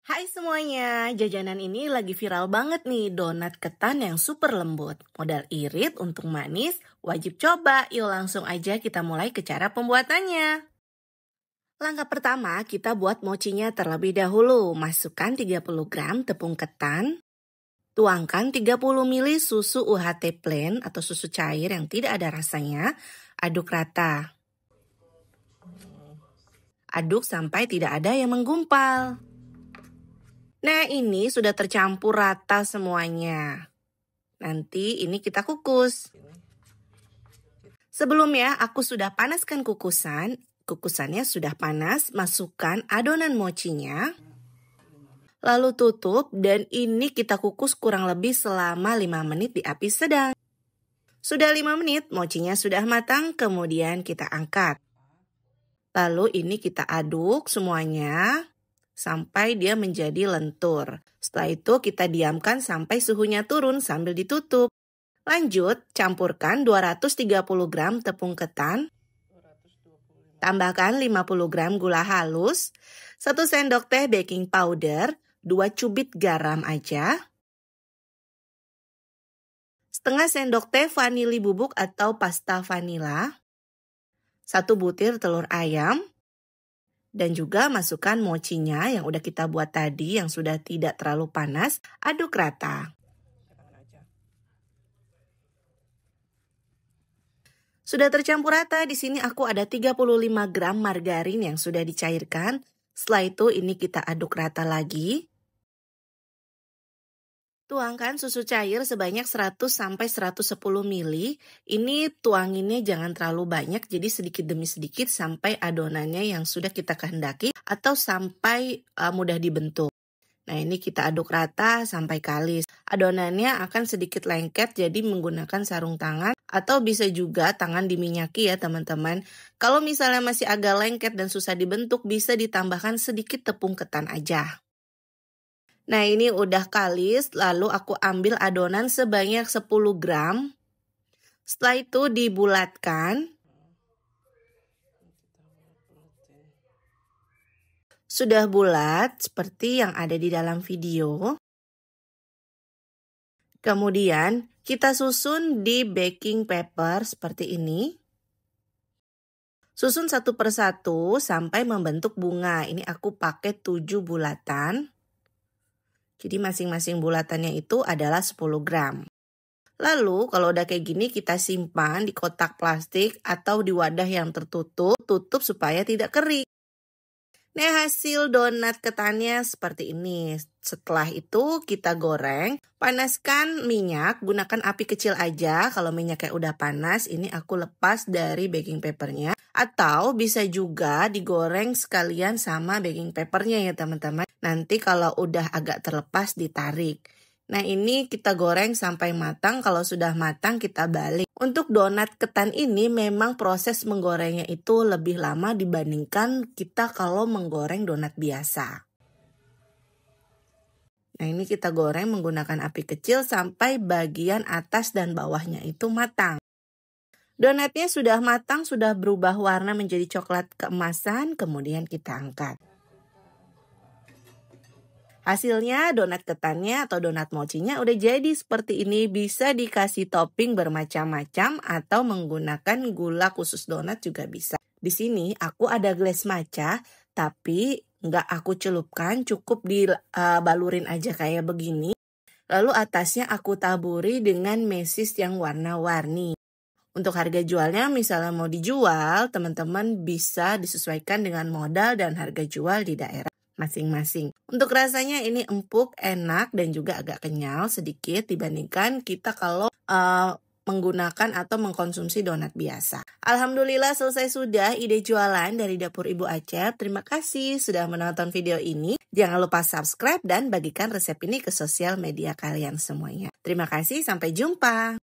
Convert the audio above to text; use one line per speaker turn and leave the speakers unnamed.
Hai semuanya, jajanan ini lagi viral banget nih, donat ketan yang super lembut. Modal irit untuk manis, wajib coba. Yuk langsung aja kita mulai ke cara pembuatannya. Langkah pertama, kita buat mochinya terlebih dahulu. Masukkan 30 gram tepung ketan, tuangkan 30 ml susu UHT plain atau susu cair yang tidak ada rasanya, aduk rata. Aduk sampai tidak ada yang menggumpal. Nah, ini sudah tercampur rata semuanya. Nanti ini kita kukus. Sebelumnya aku sudah panaskan kukusan. Kukusannya sudah panas, masukkan adonan mochinya. Lalu tutup dan ini kita kukus kurang lebih selama 5 menit di api sedang. Sudah 5 menit, mochinya sudah matang, kemudian kita angkat. Lalu ini kita aduk semuanya sampai dia menjadi lentur. Setelah itu kita diamkan sampai suhunya turun sambil ditutup. Lanjut, campurkan 230 gram tepung ketan. Tambahkan 50 gram gula halus, 1 sendok teh baking powder, 2 cubit garam aja. Setengah sendok teh vanili bubuk atau pasta vanila. 1 butir telur ayam. Dan juga masukkan mochinya yang udah kita buat tadi yang sudah tidak terlalu panas, aduk rata. Sudah tercampur rata, di sini aku ada 35 gram margarin yang sudah dicairkan. Setelah itu ini kita aduk rata lagi. Tuangkan susu cair sebanyak 100-110 ml. Ini tuanginnya jangan terlalu banyak, jadi sedikit demi sedikit sampai adonannya yang sudah kita kehendaki atau sampai mudah dibentuk. Nah, ini kita aduk rata sampai kalis. Adonannya akan sedikit lengket, jadi menggunakan sarung tangan atau bisa juga tangan diminyaki ya teman-teman. Kalau misalnya masih agak lengket dan susah dibentuk, bisa ditambahkan sedikit tepung ketan aja. Nah, ini udah kalis, lalu aku ambil adonan sebanyak 10 gram. Setelah itu dibulatkan. Sudah bulat seperti yang ada di dalam video. Kemudian kita susun di baking paper seperti ini. Susun satu persatu sampai membentuk bunga. Ini aku pakai 7 bulatan. Jadi masing-masing bulatannya itu adalah 10 gram. Lalu kalau udah kayak gini kita simpan di kotak plastik atau di wadah yang tertutup, tutup supaya tidak kering. Nah, hasil donat ketannya seperti ini. Setelah itu kita goreng, panaskan minyak, gunakan api kecil aja. Kalau minyaknya udah panas, ini aku lepas dari baking papernya. Atau bisa juga digoreng sekalian sama baking papernya ya teman-teman. Nanti kalau udah agak terlepas ditarik. Nah, ini kita goreng sampai matang. Kalau sudah matang kita balik. Untuk donat ketan ini memang proses menggorengnya itu lebih lama dibandingkan kita kalau menggoreng donat biasa. Nah, ini kita goreng menggunakan api kecil sampai bagian atas dan bawahnya itu matang. Donatnya sudah matang, sudah berubah warna menjadi coklat keemasan, kemudian kita angkat. Hasilnya donat ketannya atau donat mochinya udah jadi seperti ini. Bisa dikasih topping bermacam-macam atau menggunakan gula khusus donat juga bisa. Di sini aku ada glass matcha, tapi nggak aku celupkan, cukup dibalurin aja kayak begini. Lalu atasnya aku taburi dengan mesis yang warna-warni. Untuk harga jualnya misalnya mau dijual, teman-teman bisa disesuaikan dengan modal dan harga jual di daerah masing-masing. Untuk rasanya ini empuk, enak, dan juga agak kenyal sedikit dibandingkan kita kalau menggunakan atau mengkonsumsi donat biasa. Alhamdulillah selesai sudah ide jualan dari Dapur Ibu Acep. Terima kasih sudah menonton video ini. Jangan lupa subscribe dan bagikan resep ini ke sosial media kalian semuanya. Terima kasih, sampai jumpa.